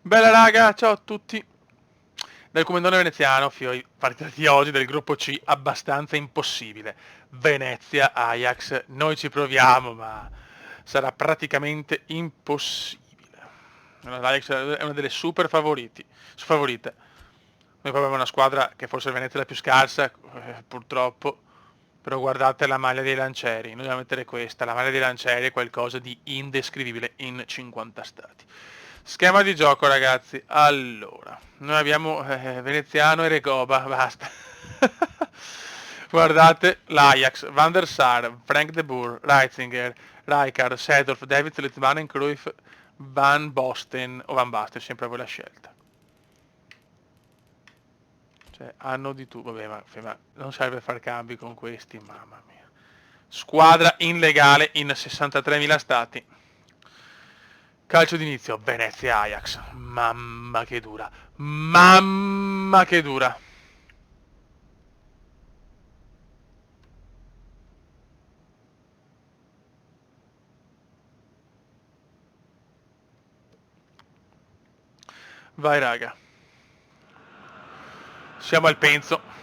Bella raga, ciao a tutti. Dal comandone veneziano, partita di oggi del gruppo C, abbastanza impossibile. Venezia, Ajax, noi ci proviamo, ma sarà praticamente impossibile. L'Ajax è una delle favorite. Noi proprio abbiamo una squadra che forse il Venezia è la più scarsa, purtroppo. Però guardate la maglia dei lancieri, noi dobbiamo mettere questa, la maglia dei lancieri è qualcosa di indescrivibile in 50 stati. Schema di gioco ragazzi, allora, noi abbiamo Veneziano e Regoba, basta. Guardate l'Ajax, Van der Sar, Frank de Boer, Reitzinger, Rijkaard, Seedorf, David Litmanen, Cruyff, Van Basten, sempre voi la scelta. Cioè, hanno di tutto, vabbè, ma non serve far cambi con questi, mamma mia. Squadra illegale in 63.000 stati. Calcio d'inizio, Venezia Ajax. Mamma che dura. Mamma che dura. Vai raga. Siamo al penso.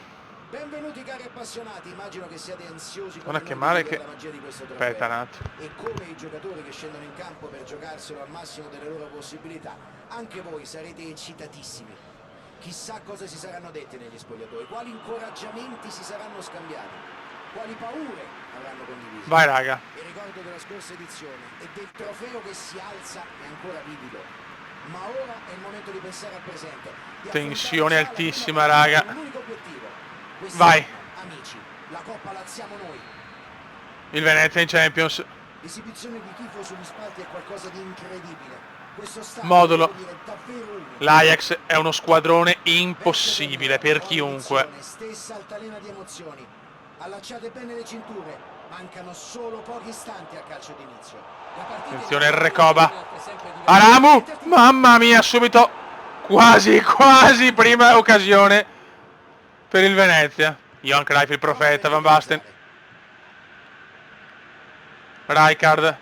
Benvenuti cari appassionati, immagino che siate ansiosi come Guarda che noi di male vivere che... la magia di questo Aspetta un trofeo attimo. e come i giocatori che scendono in campo per giocarselo al massimo delle loro possibilità, anche voi sarete eccitatissimi. Chissà cosa si saranno dette negli spogliatoi, quali incoraggiamenti si saranno scambiati, quali paure avranno condiviso. Vai raga. Il ricordo della scorsa edizione e del trofeo che si alza è ancora vivido. Ma ora è il momento di pensare al presente. Tensione altissima raga. Un unico obiettivo. Vai. Amici, la Coppa l'alziamo noi. Il Venezia in Champions. L'esibizione di tifo sugli spalti è qualcosa di incredibile. Questo stadio Modulo. devo dire, davvero unico. L'Ajax è uno squadrone impossibile per chiunque. Stessa altalena di emozioni. Allacciate bene le cinture. Mancano solo pochi istanti al calcio d'inizio. Attenzione il Recoba. Aramu! Mamma mia, subito. Quasi prima occasione per il Venezia. Johan Cruyff, il profeta, Van Basten. Rijkaard.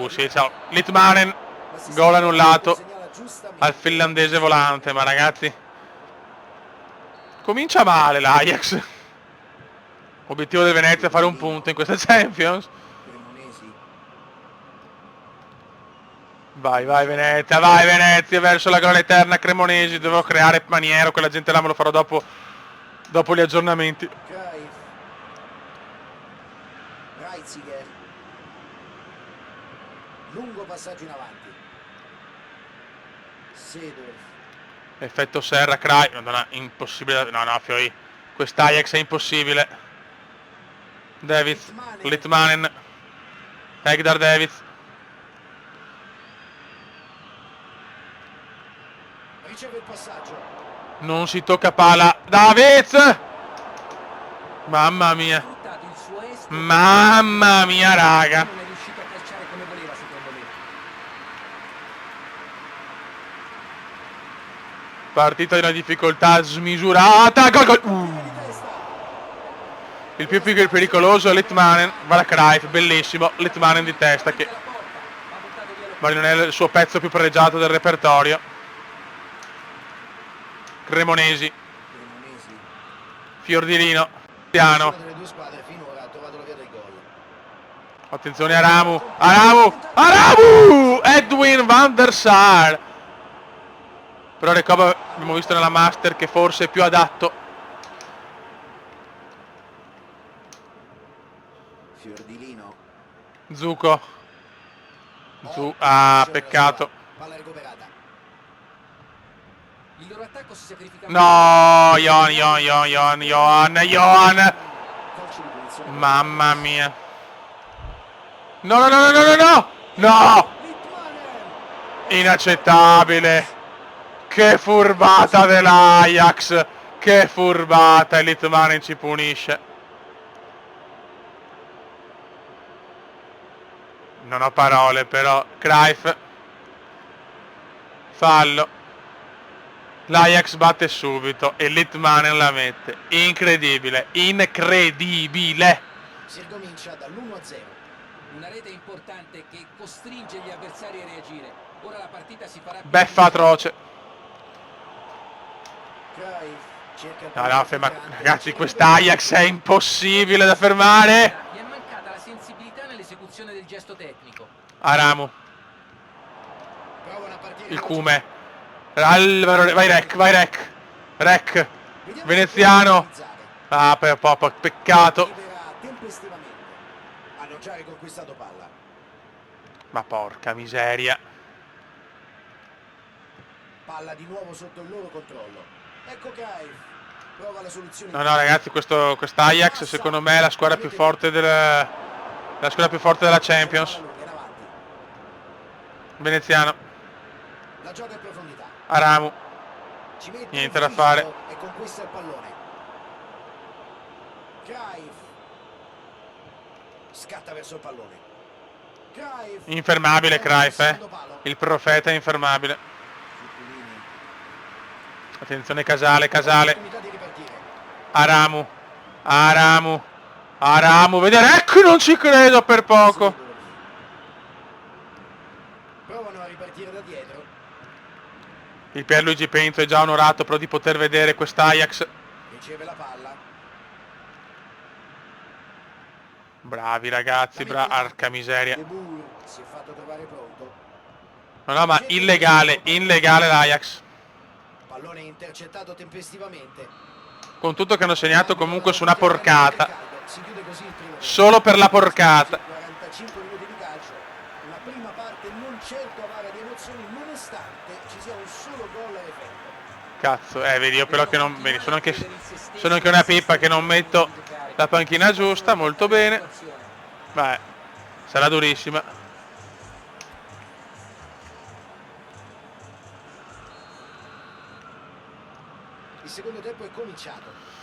Sì, ciao. Litmanen. Gol annullato al finlandese volante, ma ragazzi, comincia male l'Ajax. Obiettivo del Venezia è fare un punto in questa Champions. Vai Venezia verso la gloria eterna. Cremonesi, devo creare maniero, quella gente là me lo farò dopo gli aggiornamenti. Reitzinger. Lungo passaggio in avanti. Seedorf. Effetto serra, Cruyff, madonna, impossibile, no, Fioi, quest'Ajax è impossibile. Davids, Litmanen, Hegdar Davids. Riceve il passaggio. Non si tocca pala, Davids! Mamma mia. Mamma mia raga. Partita di una difficoltà smisurata. Gol. Il più pericoloso è Litmanen. Va la Cruyff, bellissimo. Litmanen di testa che ma non è il suo pezzo più pregiato del repertorio. Cremonesi. Fiordilino. Piano. Attenzione Aramu! Edwin van der Sar. Però Recoba abbiamo visto nella Master che forse è più adatto. Fiordilino. Zucco. Peccato. Palla recuperata. Il loro attacco si sacrifica. No, Johan. Mamma mia. No! Inaccettabile. Che furbata dell'Ajax. Che furbata. E Litmanen ci punisce. Non ho parole però. Cruyff. Fallo. L'Ajax batte subito e Litmanen la mette. Incredibile. Si ricomincia dall'1-0. Una rete importante che costringe gli avversari a reagire. Ora la partita si farà Beffa atroce. Cruyff cerca il No, no, pallone ferma. filtrante, Ragazzi, cerca questa di Ajax è impossibile da fermare. Gli è mancata la sensibilità nell'esecuzione del gesto tecnico. Aramu, Provano a partire il veloci. Cume. Alvaro, vai Rec, vai Rec. Rec, Vediamo se veneziano. può realizzare. Ah, peccato. Libera tempestivamente. Hanno già riconquistato palla. Ma porca miseria. Palla di nuovo sotto il loro controllo. Ecco Cruyff. Prova la soluzione. No, no, ragazzi, questa Ajax secondo me è la squadra più forte la squadra più forte della Champions. In avanti. Veneziano, La gioca in profondità. Aramu. Ci mette Niente il da fisico fare. e conquista il pallone. Cruyff. Scatta verso il pallone. Cruyff. Infermabile Cruyff, Secondo palo. Il profeta è infermabile. Zuccolini. Attenzione Casale, Casale. Opportunità di ripartire. Aramu. Aramu. Aramu. Vedere, ecco, non ci credo per poco. Seedorf. Provano a ripartire da dietro. Il Pierluigi Penzo è già onorato però di poter vedere quest'Ajax. Riceve la palla. Bravi ragazzi, arca miseria. De Boer si è fatto trovare pronto. No, no, ma illegale l'Ajax. Pallone intercettato tempestivamente. Con tutto che hanno segnato comunque su una porcata. Si chiude così il primo tempo. Solo per la porcata. 45 minuti di calcio. Una prima parte non certo avara di emozioni nonostante ci sia un solo gol all'effetto. Cazzo, vedi, io però che non... Vedi, sono anche una pippa che non metto la panchina giusta, molto bene. Beh, sarà durissima. Il secondo tempo è cominciato.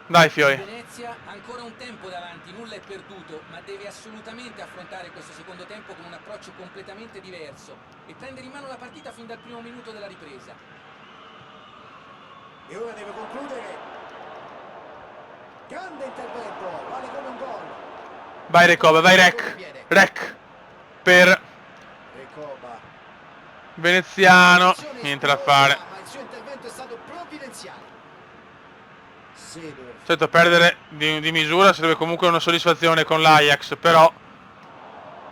Dai Fioi. Venezia ha ancora un tempo davanti, nulla è perduto, ma deve assolutamente affrontare questo secondo tempo con un approccio completamente diverso e prendere in mano la partita fin dal primo minuto della ripresa. E ora deve concludere. Grande intervento, vale come un gol. Vai Recoba, vai Rec. Rec. Per Recoba. Veneziano. Niente da fare. Ma il suo intervento è stato provvidenziale. Seedorf. Certo, perdere di misura sarebbe comunque una soddisfazione con l'Ajax, però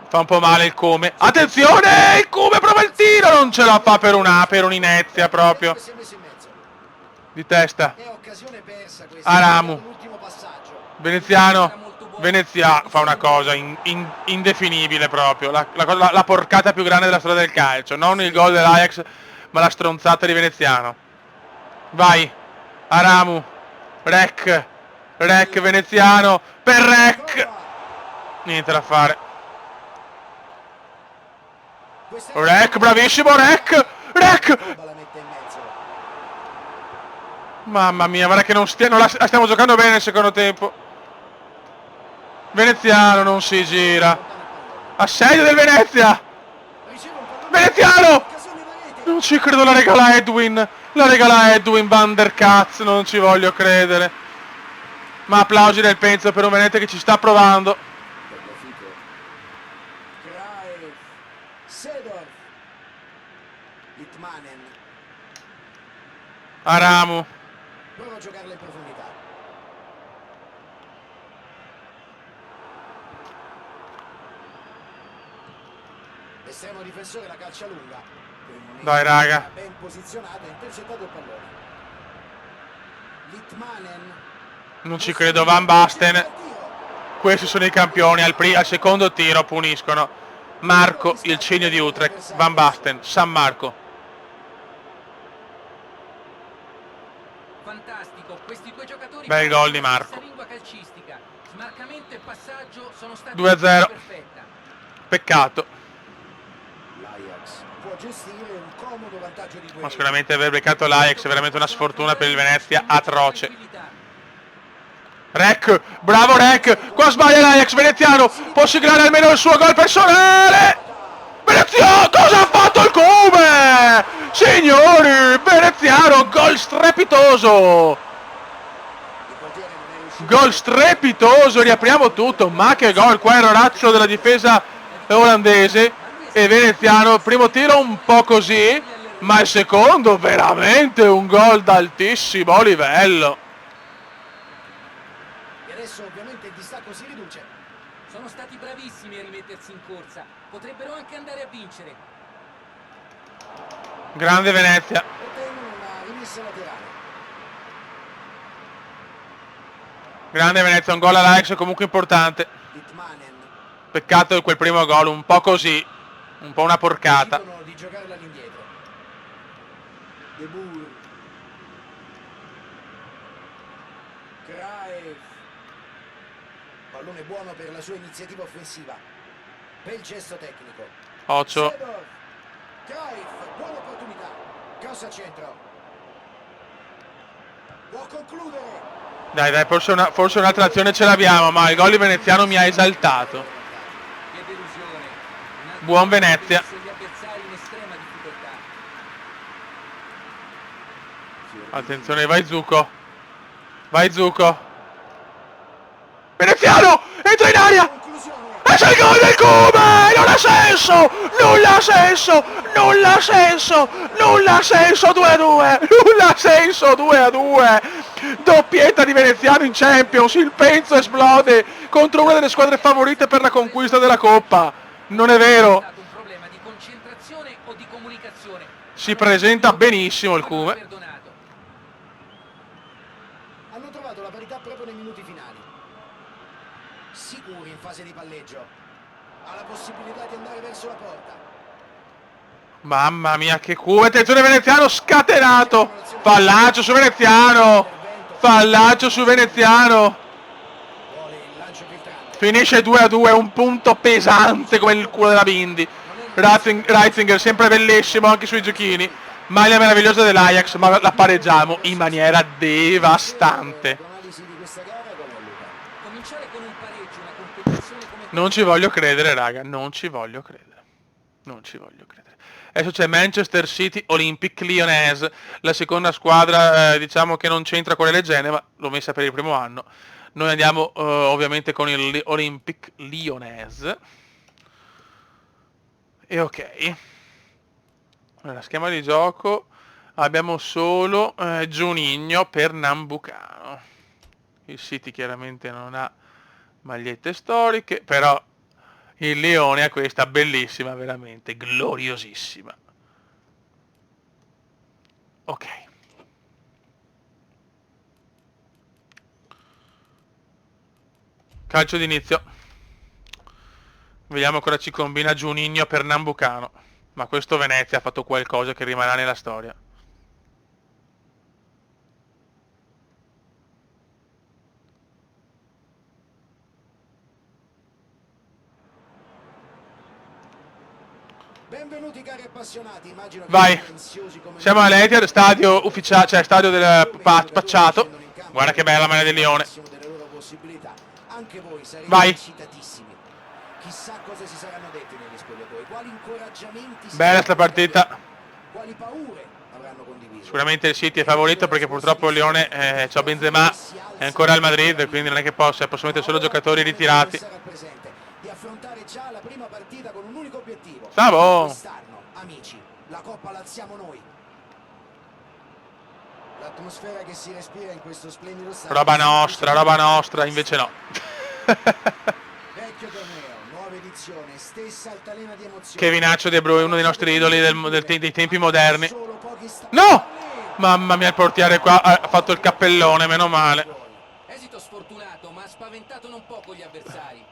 fa un po' male il Come. Attenzione! Il Come prova il tiro! Non ce la fa per un'inezia proprio. Si è messo in mezzo. Di testa. È occasione persa questa. Aramu. L'ultimo passaggio. Veneziano. Venezia fa una cosa indefinibile proprio. La porcata più grande della storia del calcio. Non il gol dell'Ajax, ma la stronzata di Veneziano. Vai. Aramu. Rec. Rec Veneziano. Per Rec. Niente da fare. Rec, bravissimo Rec. Rec. Recoba la mette in mezzo. Mamma mia, guarda che non la stiamo giocando bene nel secondo tempo. Veneziano non si gira. Assedio del Venezia. Riceve un pallone. Veneziano. Occasione da rete. Non ci credo, la regala Edwin. La regala Edwin van der Katz, non ci voglio credere. Ma applausi del Penzo per un Venezia che ci sta provando. Cruyff. Seedorf. Litmanen. Aramu. Prova a giocarla in profondità. Estremo difensore, la calcia lunga. Per il momento Dai, raga. Ben posizionato, ha intercettato il pallone. Litmanen. Non ci credo, Van Basten. Questi sono i campioni. Al secondo tiro puniscono Marco, il Cigno di Utrecht. Van Basten, San Marco. Fantastico, questi due giocatori Bel gol di Marco. stessa lingua calcistica. Smarcamento e passaggio sono stati 2-0. perfetta. Peccato. L'Ajax può gestire un comodo vantaggio di 2. Ma sicuramente aver beccato l'Ajax è veramente una sfortuna per il Venezia atroce. Rec, bravo Rec, qua sbaglia l'Ajax, Veneziano, può siglare almeno il suo gol personale. Veneziano, cosa ha fatto il Come? Signori, Veneziano, gol strepitoso. Gol strepitoso, riapriamo tutto, ma che gol, qua il razzo della difesa olandese. e veneziano, primo tiro un po' così, ma il secondo veramente un gol d'altissimo livello. E adesso ovviamente il distacco si riduce. Sono stati bravissimi a rimettersi in corsa. Potrebbero anche andare a vincere. Grande Venezia. Ottengono una rimessa laterale. Grande Venezia, un gol all'Ajax comunque importante. Litmanen. Peccato di quel primo gol, un po' così, un po' una porcata. Decidono di giocarla all'indietro. De Boer. Craif. Pallone buono per la sua iniziativa offensiva. Bel gesto tecnico. Occhio. Sedorf. Craif, buona opportunità. Cross al centro. Può concludere. Dai, forse un'altra azione ce l'abbiamo, ma il gol di veneziano mi ha esaltato. Che delusione. Un altro Buon gol che Venezia. messe gli avversari in estrema difficoltà. Attenzione, vai Zucco. Vai Zucco. Veneziano! Entra in aria! Conclusione. E c'è il gol del Come! Non ha senso! Nulla ha senso! Nulla ha senso! Nulla ha senso! 2-2! Nulla ha senso! 2-2! Doppietta di veneziano in Champions! Il Penzo esplode contro una delle squadre favorite per la conquista della Coppa! Non è È vero! stato un problema di concentrazione o di comunicazione? Si presenta benissimo il Come. Perdonato. Hanno trovato la parità proprio nei minuti finali. Sicuri in fase di palleggio. Ha la possibilità di andare verso la porta. Mamma mia che culo! Attenzione veneziano scatenato! Fallaggio su veneziano! Fallaggio su veneziano! Vuole il lancio filtrante. Finisce 2-2, un punto pesante come il culo della Bindi. Reitzinger sempre bellissimo anche sui giochini. Maglia meravigliosa dell'Ajax, ma la pareggiamo in maniera devastante. L'analisi di questa gara com'è, Luca? Cominciare con un pareggio, una competizione come Non ci voglio credere, raga, non ci voglio credere. Non ci voglio credere. Adesso c'è Manchester City Olympic Lyonnais, la seconda squadra, diciamo che non c'entra con le Genova, l'ho messa per il primo anno. Noi andiamo ovviamente con il Olympic Lyonnais. E ok. Allora, schema di gioco abbiamo solo Juninho per Nambucano. Il City chiaramente non ha magliette storiche, però il Lione ha questa bellissima, veramente gloriosissima. Ok. Calcio d'inizio. Vediamo cosa ci combina Juninho per Nambucano. Ma questo Venezia ha fatto qualcosa che rimarrà nella storia. Benvenuti cari appassionati, immagino che Vai. siete ansiosi come Siamo noi. all'Etihad, stadio ufficiale, cioè stadio del Pacciato. Guarda che bella maglia del Lione. Massimo delle loro possibilità. Anche voi sarete Vai. eccitatissimi. Chissà cosa si saranno detti negli spogliatoi, quali incoraggiamenti si Bella saranno sta partita. scambiati, quali paure avranno condiviso. Sicuramente il City è favorito perché purtroppo il Lione c'ha Benzema, è ancora al Madrid, quindi non è che possono mettere solo giocatori ritirati. Di affrontare già la prima partita con un unico obiettivo. Bravo. Quest'anno, amici, la Coppa l'alziamo noi. L'atmosfera che si respira in questo splendido stadio. Roba nostra, invece no. Vecchio torneo, nuova edizione, stessa altalena di emozioni. Kevinaccio De Bruyne, uno dei nostri idoli dei tempi moderni. Solo pochi istanti. No! Mamma mia, il portiere qua ha fatto il cappellone, meno male. esito sfortunato, ma ha spaventato non poco gli avversari.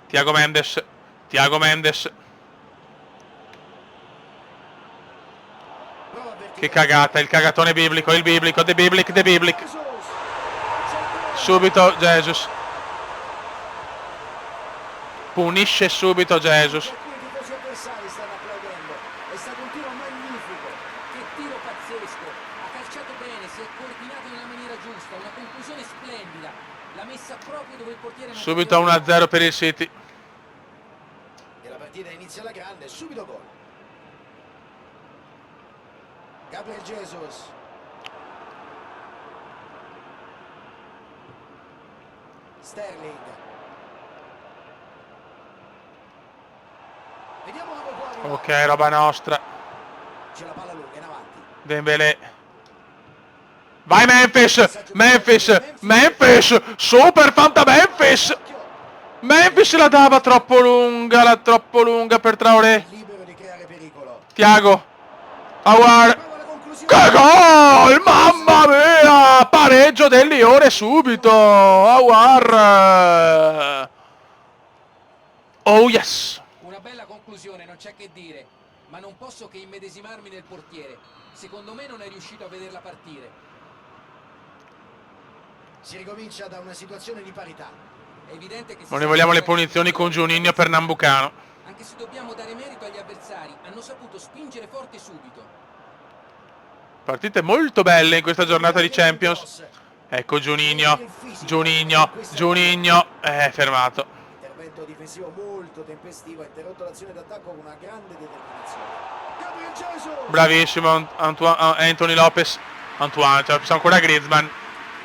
Thiago Mendes. Prova a avvertire. Che cagata, il cagatone biblico, The Biblic. Subito Jesus. Punisce subito Jesus. Per cui i tifosi avversari stanno applaudendo. È stato un tiro magnifico. Che tiro pazzesco. Ha calciato bene, si è coordinato nella maniera giusta, una conclusione splendida. L'ha messa proprio dove il portiere non Subito poteva. 1-0 per il City. E la partita inizia alla grande, subito gol. Gabriel Jesus. Sterling. Vediamo dove può arrivare. Ok, roba nostra. C'è la palla lunga in avanti. Dembélé. Vai Memphis! Memphis! Super fanta Memphis! Memphis la dava troppo lunga per Traoré. Libero di creare pericolo. Thiago. Aouar. Prova la conclusione. Che gol! Mamma mia! Pareggio del Lione subito! Aouar! Oh yes! Una bella conclusione, non c'è che dire, ma non posso che immedesimarmi nel portiere. Secondo me non è riuscito a vederla partire. Si ricomincia da una situazione di parità. È evidente che Non ne vogliamo le punizioni con Juninho per Nambucano. Anche se dobbiamo dare merito agli avversari, hanno saputo spingere forte subito. Partite molto belle in questa giornata di Champions. Ecco Juninho. Fermato. Intervento difensivo molto tempestivo, ha interrotto l'azione d'attacco con una grande determinazione. Gabriel Jesus! Bravissimo Anthony Lopez. Antoine, cioè pensiamo ancora a Griezmann,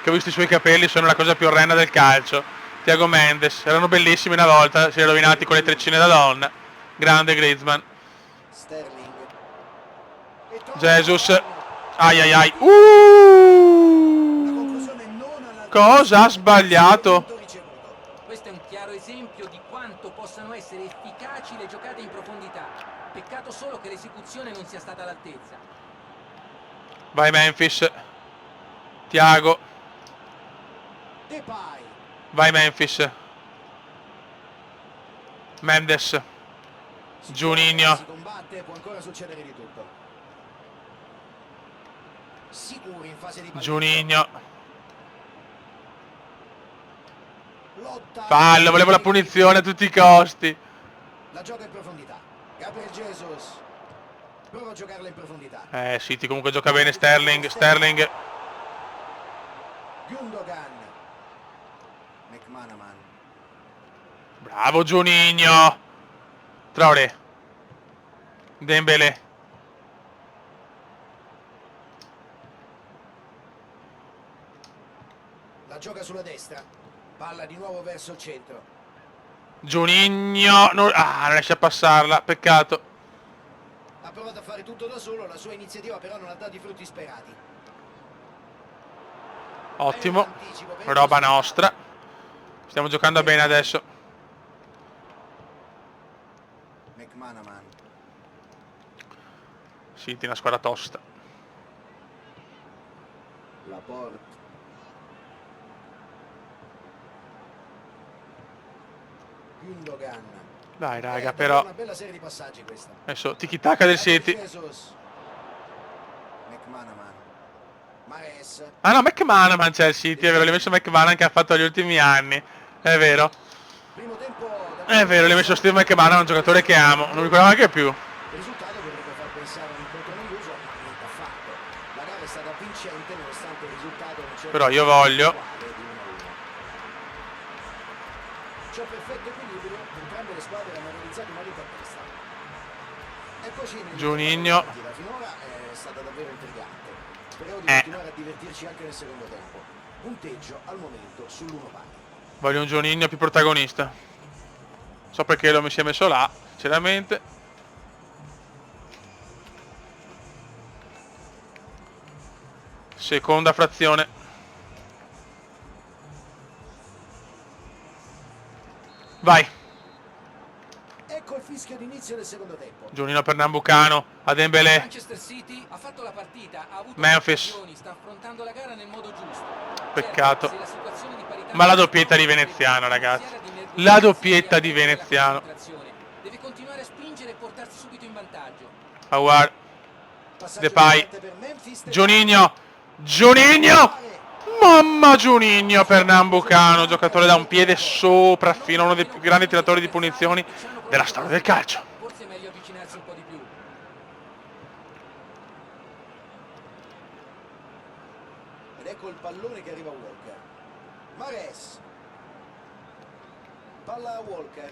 che ho visto i suoi capelli, sono la cosa più orrenda del calcio. Thiago Mendes, erano bellissimi una volta, si è rovinati con le treccine da donna. Grande Griezmann. Sterling. Jesus. Ai ai ai. La conclusione non alla Cosa ha sbagliato? ricevuto. Questo è un chiaro esempio di quanto possano essere efficaci le giocate in profondità. Peccato solo che l'esecuzione non sia stata all'altezza. Vai Memphis. Thiago. Depay. Vai Memphis. Mendes. Juninho. Si combatte, può ancora succedere di tutto. Sicuri in fase di partita. Juninho. Lotta. Fallo, volevo la punizione a tutti i costi. La gioca in profondità. Gabriel Jesus. Prova a giocarla in profondità. City comunque gioca bene. Sterling. Gundogan. McManaman. Bravo Juninho. Traoré. Dembélé. La gioca sulla destra. Palla di nuovo verso il centro. Juninho. Non riesce a passarla. Peccato. Ha provato a fare tutto da solo, la sua iniziativa però non ha dato i frutti sperati. Ottimo. Roba nostra. Stiamo giocando bene adesso. McManaman. City, una squadra tosta. Laporte. Gundogan. Dai raga, però Una bella serie di passaggi questa. adesso tiki-taka del City. Jesus. McManaman. Mares. Ah no, McManaman c'è il City, è vero, l'ho messo McManaman che ha fatto negli ultimi anni. È vero. Primo tempo È vero, l'ho messo Steve McManaman, un giocatore che amo. Non mi ricordavo neanche più. il risultato dovrebbe far pensare a un incontro noioso, ma niente affatto. La gara è stata vincente nonostante il risultato non c'era. Però io voglio. C'è perfetto equilibrio, entrambe le squadre hanno realizzato una rete a testa. Eccoci nel Juninho. finora è stata davvero intrigante. Speriamo di continuare a divertirci anche nel secondo tempo. Punteggio al momento sull'1 pari. Voglio un Juninho più protagonista. So perché lo mi si è messo là, sinceramente. Seconda frazione. Vai. Ecco il fischio d'inizio del secondo tempo. Juninho per Nambucano. A Dembélé. Manchester City ha fatto la partita, ha avuto Memphis. occasioni, sta affrontando la gara nel modo giusto. Peccato. Certo, se la situazione di parità Ma la doppietta di Veneziano, ragazzi. La doppietta di Veneziano. Deve continuare a spingere e portarsi subito in vantaggio. Aouar. Passaggio Depay. importante per Memphis. Juninho. Mamma Juninho per Nambucano, giocatore da un piede sopra, fino a uno dei più grandi tiratori di punizioni della storia del calcio. Forse è meglio avvicinarsi un po' di più. Ed ecco il pallone che arriva a Walker. Mares. Palla a Walker.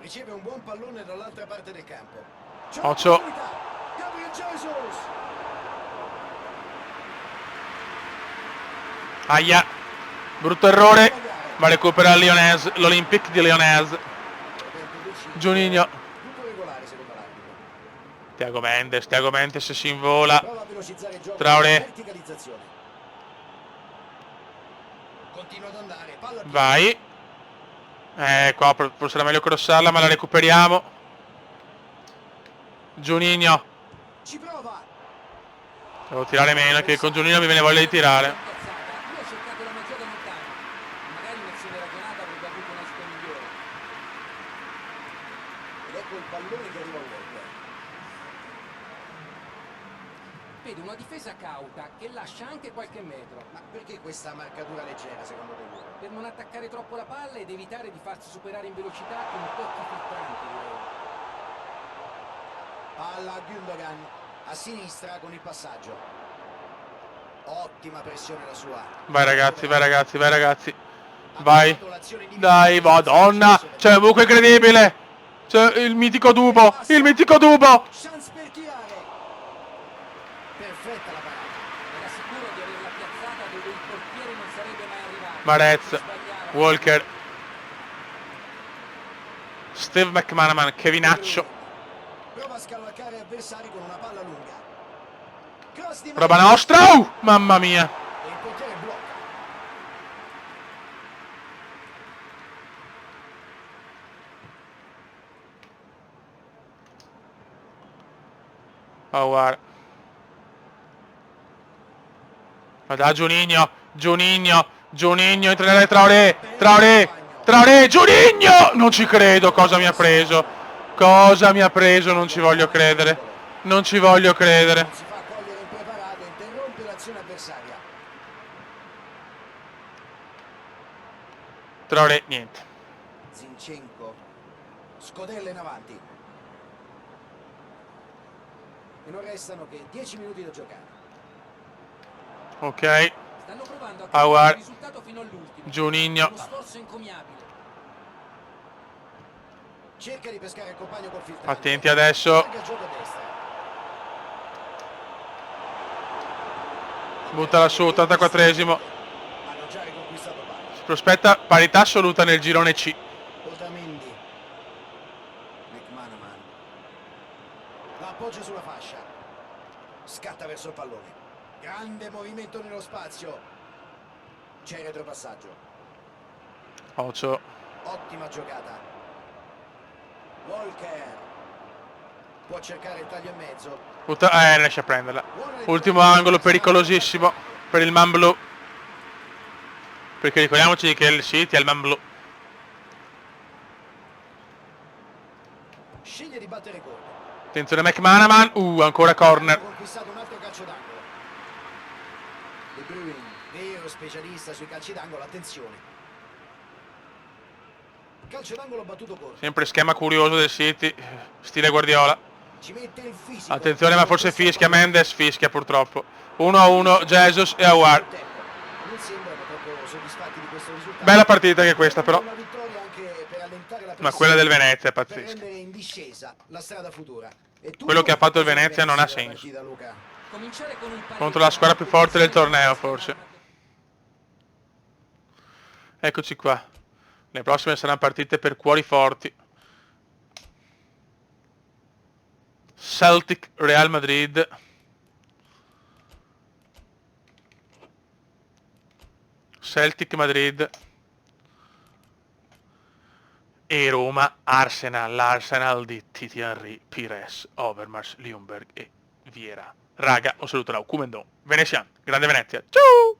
Riceve un buon pallone dall'altra parte del campo. C'è Occhio. un'opportunità. Gabriel Jesus. Aia. Brutto errore, ma recupera Lyonès, l'Olympique di Lyonès. Tempo deciso, Juninho. tutto regolare secondo l'arbitro. Thiago Mendes si invola. Prova a velocizzare il gioco, Traoré. verticalizzazione. Continua ad andare, palla al Vai. Qua forse era meglio crossarla, ma la recuperiamo. Juninho. ci prova. Devo tirare meno, che con Juninho mi viene voglia di tirare. Lui ha cercato la magia da lontano. Magari un'azione ragionata avrebbe avuto un esito migliore. Ed ecco il pallone che arriva a Walker. Vede una difesa cauta che lascia anche qualche metro Ma perché questa marcatura leggera secondo te? Luca? per non attaccare troppo la palla ed evitare di farsi superare in velocità con pochi filtranti, direi. Palla a Gundogan, a sinistra con il passaggio. Ottima pressione la sua. Vai ragazzi, vai ragazzi, vai ragazzi. Ha Vai. trovato l'azione individuale. Dai, madonna. C'è un buco incredibile. C'è il mitico Dubo. Il mitico Dubo. Chance per tirare. Perfetta la parata. Era sicuro di averla piazzata dove il portiere non sarebbe mai arrivato. Marez. Sbagliava. Walker. Steve McManaman. Kevinaccio. Prova a scavalcare avversari con una palla lunga. Cross di Roba Marez. nostra. Mamma mia. E il portiere blocca. Oh, guarda. Ma da Juninho. Entrerà Traoré. Juninho. Non ci credo. Cosa mi ha preso? Non ci voglio credere. Non si fa cogliere impreparato, interrompe l'azione avversaria. Traoré, niente. Zinchenko scodella in avanti. E non restano che 10 minuti da giocare. Ok. Stanno provando a Ah, cambiare guarda. il risultato fino all'ultimo. Juninho. Uno sforzo encomiabile. Cerca di pescare il compagno col filtrante. Attenti adesso. Larga il gioco a destra. Buttala su, 84esimo. Hanno già riconquistato palla. Si prospetta parità assoluta nel girone C. Otamendi. McManaman. La appoggia sulla fascia. Scatta verso il pallone. Grande movimento nello spazio. C'è il retropassaggio. Ocio. Ottima giocata. Walker. Può cercare il taglio in mezzo. Riesce a prenderla. Ultimo angolo pericolosissimo per il Man Blu. Perché ricordiamoci che il City è il Man Blu. Sceglie di battere corto. Attenzione McManaman. Ancora Ha corner. conquistato un altro calcio d'angolo. De Bruyne, vero specialista sui calci d'angolo, attenzione. Calcio d'angolo battuto corto. Sempre schema curioso del City. Stile Guardiola. Ci mette il fisico. Attenzione, ma forse fischia Mendes. Fischia purtroppo. 1-1 Jesus e Aouar. Non sembrano proprio soddisfatti di questo risultato. Bella partita anche questa però. Una vittoria anche per allentare la Ma quella del Venezia è per pazzesca. rendere in discesa la strada futura. E tutto Quello che ha fatto il per Venezia non ha della senso. partita, Luca. Cominciare con un pareggio Contro la squadra più forte del torneo, forse. Eccoci qua. Le prossime saranno partite per cuori forti. Celtic, Real Madrid. Celtic, Madrid. E Roma, Arsenal. L'Arsenal di Titi Henry, Pires, Overmars, Ljungberg e Vieira. Raga, un saluto da Kumendon. Venetian, grande Venezia. Ciao!